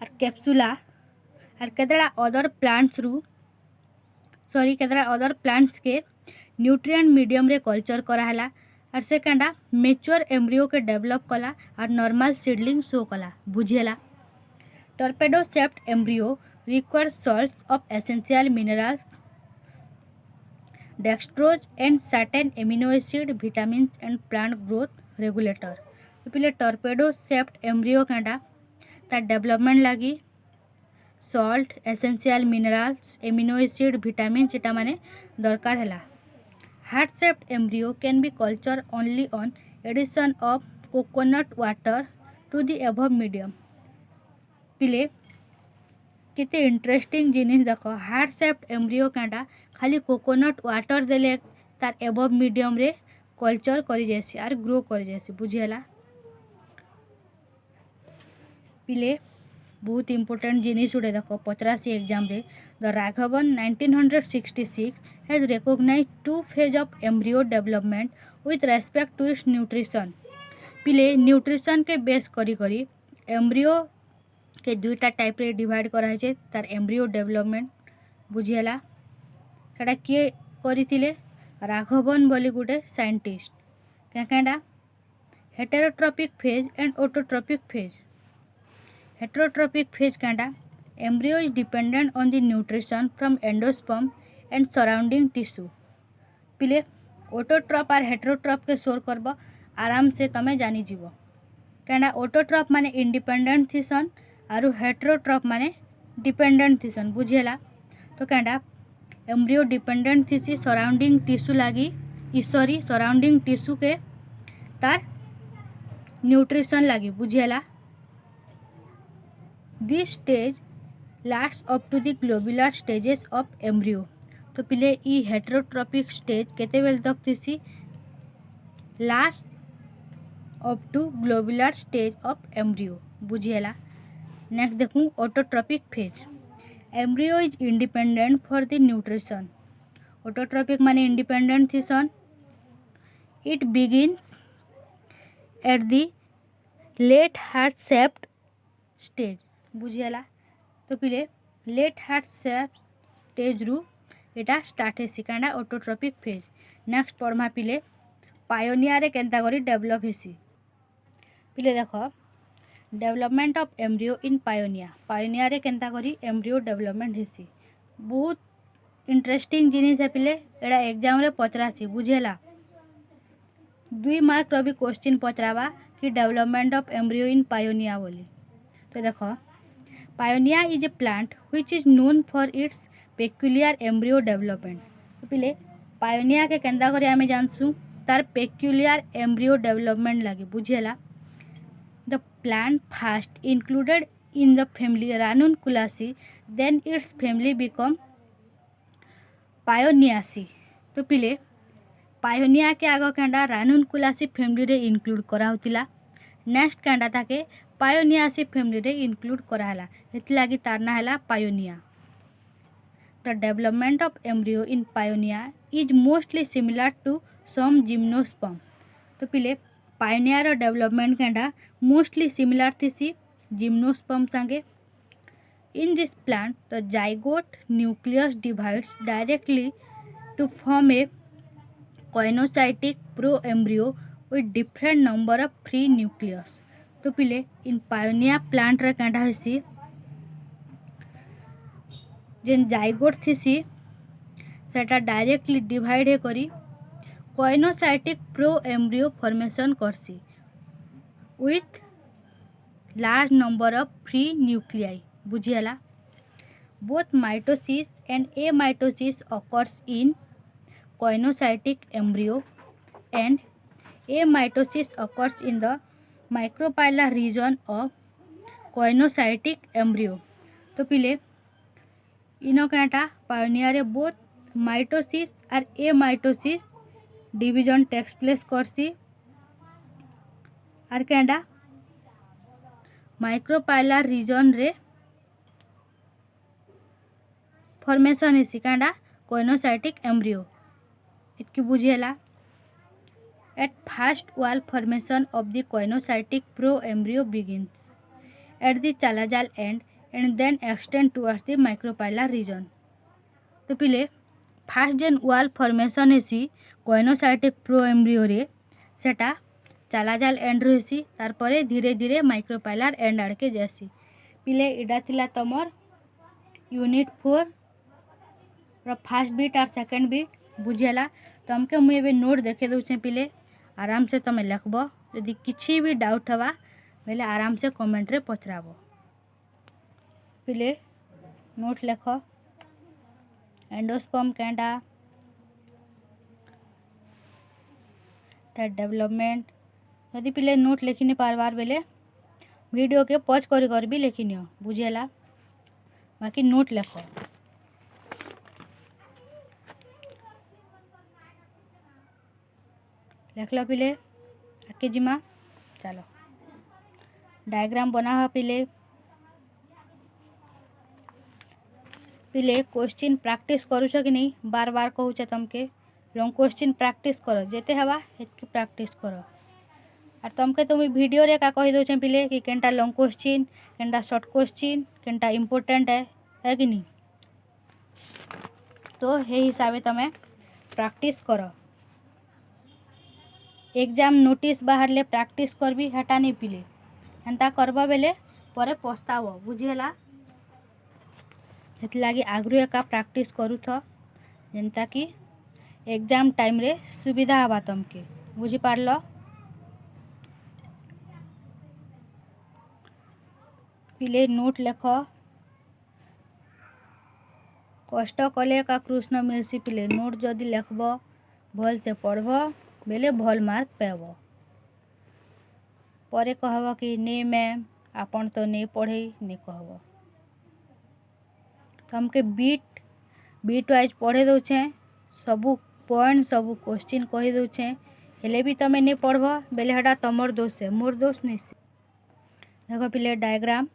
और कैप्सुला और केतरा अदर प्लांट्स रू केतरा अदर प्लांट्स के न्यूट्रिएंट मीडियम रे कल्चर कराला और से कांडा मेच्योर एम्ब्रियो के डेवलप कला और नॉर्मल सीडलिंग शो कला बुझेला। Torpedo shaped embryo requires salts of essential minerals, dextrose and certain amino acid, vitamins and plant growth regulator. तो पिले टॉर्पेडो शेप्ड एम्ब्रियो कांडा तार डेवलपमेंट लगी salt, essential minerals, amino acid, vitamins एटा माने दरकार हैला। Heart shaped embryo can be cultured only on addition of coconut water to the above medium। पिले किते interesting जिनिस देखो हार्ट शेप्ड एम्ब्रियो कांडा खाली कोकोनट वाटर देले तार एबव मीडियम रे कल्चर करी जैसी आर ग्रो करी जैसी बुझेला। पिले बहुत इंपोर्टेंट जिनिस उड़े देखो पचरासी एग्जाम रे the Raghavan 1966 has recognized two phase of embryo development with respect to its nutrition. पिले न्यूट्रिशन के बेस करी करी एम्ब्रियो के दुईटा टाइप रे डिवाइड करा है तार एम्ब्रियो डेवलपमेंट बुझेला। सेटा किए करिथिले राघवन बोली गुटे साइंटिस्ट क्या heterotrophic phase and autotrophic phase. Heterotrophic phase Kanda embryo is dependent on the nutrition from endosperm and surrounding tissue. पिले ऑटोट्रॉप और हेटेरोट्रॉप के सोर करब आराम से तमे जानी जीव क्या ऑटोट्रॉप माने इंडिपेंडेंट थीसन और हेटेरोट्रॉप माने डिपेंडेंट थीसन बुझेला। तो क्या एम्ब्रियो डिपेंडेंट थीसी सराउंडिंग टिश्यू लगी सराउंडिंग टिश्यू के तार न्यूट्रिशन लगी बुझेला। This stage last up to the globular stages of embryo. तो पिले ई हेटेरोट्रॉपिक स्टेज केते बेल तक थीसी last up to globular stage of embryo बुझेला। नेक्स्ट देखूँ autotrophic phase embryo is independent for the nutrition. Autotrophic माने इंडिपेंडेंट थीसन। It begins at the late heart shaped stage बुझेला। तो पिले लेट हार्ट शेप्ड स्टेज रू एटा स्टार्ट हेसी कांडा ऑटोट्रॉपिक फेज। नेक्स्ट पढ़मा पिले पायोनियर केंता करी डेवलप हेसी। पिले देखो development of embryo in Paeonia Paeonia रे केंता करी एम्ब्रियो डेवलपमेंट हेसी बहुत इंटरेस्टिंग जिनिस है पिले एड़ा एग्जाम रे पचरासी बुझेला 2 मार्क रो भी क्वेश्चन पचरावा कि development of embryo in Paeonia बोली। तो देखो Paeonia is a plant which is known for its peculiar embryo development. तो पिले पायोनिया के केंता करी आमे जानसु तार पेक्युलियर एम्ब्रियो डेवलपमेंट लगी बुझेला। The plant first included in the family Ranunculaceae, then its family become Paeoniaceae। तो पिले पायोनिया के आग केंडा रानुनकुलासी फैमिली रे इंक्लूड करा होतिला नेक्स्ट केंडा ताके पायोनियासी फैमिली रे इंक्लूड करा हला एथि लागि तार ना हला पायोनिया। The development of embryo in Paeonia is mostly similar to some gymnosperm। तो पिले पायोनिया रो डेवलपमेंट केंडा मोस्टली सिमिलर थीसी जिम्नोस्पर्म संगे। In this plant the zygote nucleus divides directly to form a coenocytic pro embryo with different number of free nucleus. तो पिले in Paeonia plant रे केंडा हेसी जेन जाइगोट थीसी सेटा डायरेक्टली डिवाइड हे करी कोइनोसाइटिक प्रो एम्ब्रियो फॉर्मेशन करसी with large number of free nuclei बुझियाला। Both mitosis and amitosis occurs in coenocytic embryo and amitosis occurs in the micropylar region of coenocytic embryo. तो पिले इनो केंटा पायोनिया रे both mitosis और amitosis division takes place करसी और केंडा माइक्रोपाइलर रीजन रे फॉर्मेशन हेसी केंडा कोइनोसाइटिक एम्ब्रियो इतकी बुझेला। At first wall formation of the coenocytic pro embryo begins at the chalazal end then extend towards the micropylar region. तो पिले फास्ट जेन वॉल फॉर्मेशन हेसी कोइनोसाइटिक प्रो एम्ब्रियो रे सेटा चालाजाल एंड रही तार परे धीरे धीरे माइक्रोपाइलर एंड आड़ के जासी। पिले इडा थिला तमर यूनिट 4 रो फर्स्ट बीट और सेकंड बीट बुझेला। तमके मुझे एबे नोट देखे दूचे पिले आराम से तमे लिखबो यदि किछि भी डाउट हवा बेले आराम से कमेंट रे पचराबो। पिले नोट लेखो एंडोस्पर्म केंडा तार डेवलपमेंट यदि पिले नोट लिखी नहीं पारबार बेले वीडियो के पॉज कर भी लिखी नियो बुझेला बाकी नोट लिखो। लिख लो पिले आके जिमा चलो डायग्राम बना हो पिले पिले क्वेश्चन प्रैक्टिस करूछ कि नहीं बार बार कहूछ तुमके लॉन्ग क्वेश्चन प्रैक्टिस करो जेते हवा हेतकी प्रैक्टिस करो और तुमके तुम वीडियो रे का कहि दउछे पिले कि केनटा लॉन्ग क्वेश्चन केनटा शॉर्ट क्वेश्चन केनटा इंपोर्टेंट है कि नहीं। तो हे हिसाबे तमे प्रैक्टिस करो एग्जाम नोटिस बाहर ले प्रैक्टिस करबी हेटा नहीं पिले हेन्ता करबा बेले परे पछताव बुझेला हेत लागी आगरु एका प्रैक्टिस करूथ जेनता कि एग्जाम टाइम रे सुविधा हवा तुमके बुझी पारलो। पिले नोट लेख कष्ट कले का कृष्ण मिलसी पिले नोट जदि लिखब भल से पढ़ब बेले भल मार्क पाब परे कहब कि नहीं मैम आपन तो नहीं पढ़े नहीं कहब तुमके बीट वाइज पढ़े दउछे सबू पॉइंट सबू क्वेश्चन कही दउछे हेले भी तमे नहीं पढ़ब बेले हेटा तमर दोष है मोर दोष नहीं। देखो पिले डायग्राम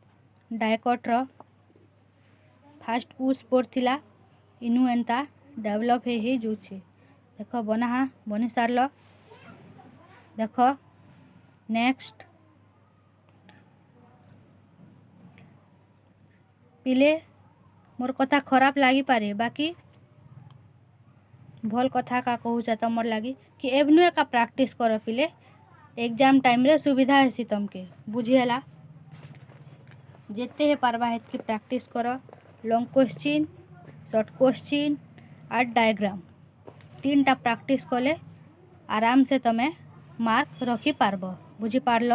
डायकट रो फास्ट पुश पोर थिला इनु एंता डेवलप हे जोछे देखो बनी सारलो देखो नेक्स्ट पिले मोर कथा खराब लागी पारे बाकी भल कथा का कहूचा तमर लगी कि एवनु एका प्रैक्टिस कर पिले एग्जाम टाइम रे सुविधा हेसी तुमके बुझेला। जिते हे पारबा हेतकी प्रैक्टिस कर। लॉन्ग क्वेश्चन, शॉर्ट क्वेश्चन और डायग्राम 3टा प्रैक्टिस कले आराम से तमे मार्क रखी पारब। बुझी पारल?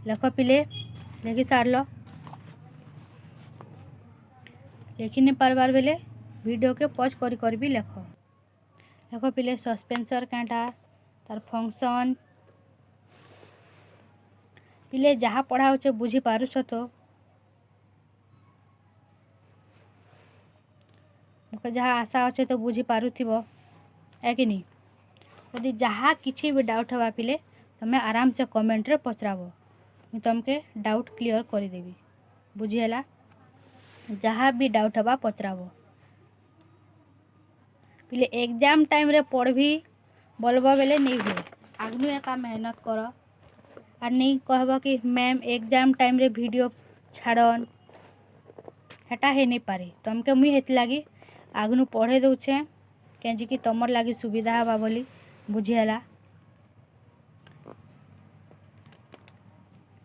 लेख पिले, लिखि सारल। लिखि नहीं पारबार बेले वीडियो के पॉज कर भी लेख। लेख पिले सस्पेंसर काँटा तार फंक्शन पिले जहाँ पढ़ा होचे बुझी पारुछ तो मुझे जहाँ आशा अच्छे तो बुझी पारुथिबो है कि नहीं। यदि जहाँ किसी भी डाउट हवा पिले तमें आराम से कमेंट रे पचराबो, मैं तुमके डाउट क्लियर करदेवी। बुझीला? जहाँ भी डाउट हवा पचराबो। पिले एग्जाम टाइम रे पढ़ी बोलबो बेले नहीं हुए। आगनु एका मेहनत कर और नहीं कहब कि मैम एग्जाम टाइम रे वीडियो छाड़न, हेटा है नहीं पारे। तुमके मुई हेत लगी आगनु पढ़े दौचे कैंजी कि तुमर लगी सुविधा हवा बोली। बुझीला?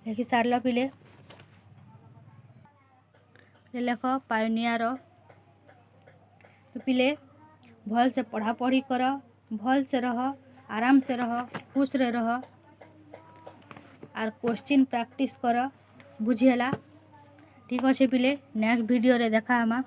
लिखि सारल पिले। लेख पायोनियर। पिले भल से पढ़ा पढ़ी कर, भल से रह, आराम से रह, खुश रे रह और क्वेश्चन प्रैक्टिस कर। बुझीला? ठीक अच्छे पिले, नेक्स्ट वीडियो रे देखा हमा।